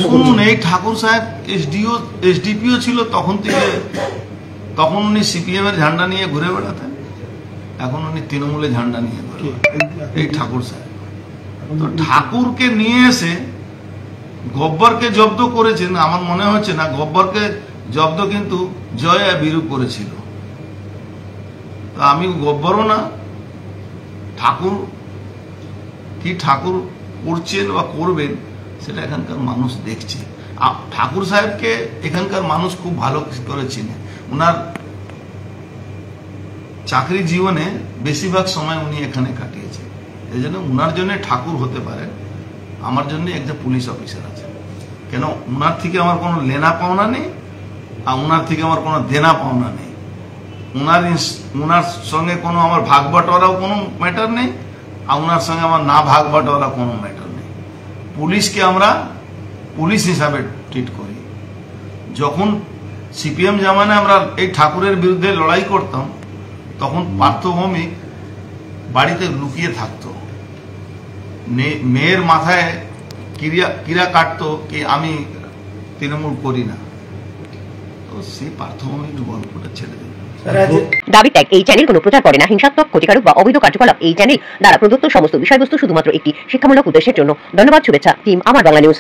শুনুন, এই ঠাকুর সাহেব এসডিপিও ছিল তখন থেকে, তখন উনি সিপিএম এর ঝান্ডা নিয়ে ঘুরে বেড়াতেন, এখন উনি তৃণমূলের ঝান্ডা নিয়ে ঘুরে এই ঠাকুর সাহেব। তো ঠাকুরকে নিয়ে এসে গব্বরকে জব্দ করেছেন, আমার মনে হচ্ছে না। গব্বরকে জব্দ কিন্তু জয়া বিরু করেছিল। আমি গব্বরও না, ঠাকুর কি ঠাকুর করছেন বা করবেন সেটা এখানকার মানুষ দেখছে। ঠাকুর সাহেবকে এখানকার মানুষ খুব ভালো করে চিনে। ওনার চাকরি জীবনে বেশিরভাগ সময় উনি এখানে কাটিয়েছেন। এই জন্য ওনার জন্য ঠাকুর হতে পারেন, আমার জন্য একজন পুলিশ অফিসার আছে। কেন, ওনার থেকে আমার কোনো লেনা পাওনা নেই, আর ওনার থেকে আমার কোনো দেনা পাওনা নেই। ওনার সঙ্গে কোনো আমার ভাগ বাটোয়ারাও কোনো ম্যাটার নেই, আর ওনার সঙ্গে আমার না ভাগ বাটোয়ারা কোনো ম্যাটার নেই। পুলিশকে আমরা পুলিশ হিসাবে ট্রিট করি। যখন সিপিএম জামানায় আমরা এই ঠাকুরের বিরুদ্ধে লড়াই করতাম, তখন পার্থভৌমিক বাড়িতে লুকিয়ে থাকতো, মেয়ের মাথায় কিরা কাটতো কি আমি তৃণমূল করি না। তো সেই পার্থভৌমিক গল্পটা ছেড়ে দেবে। দাবি ত্যাগ এই চ্যানেল কোনো প্রচার করে না। হিংসাত্মক, ক্ষতিকারক বা অবৈধ কার্যকলাপ এই চ্যানেল দ্বারা প্রদত্ত সমস্ত বিষয়বস্তু শুধুমাত্র একটি শিক্ষামূলক উদ্দেশ্যের জন্য। ধন্যবাদ। শুভেচ্ছা টিম আমার বাংলা নিউজ।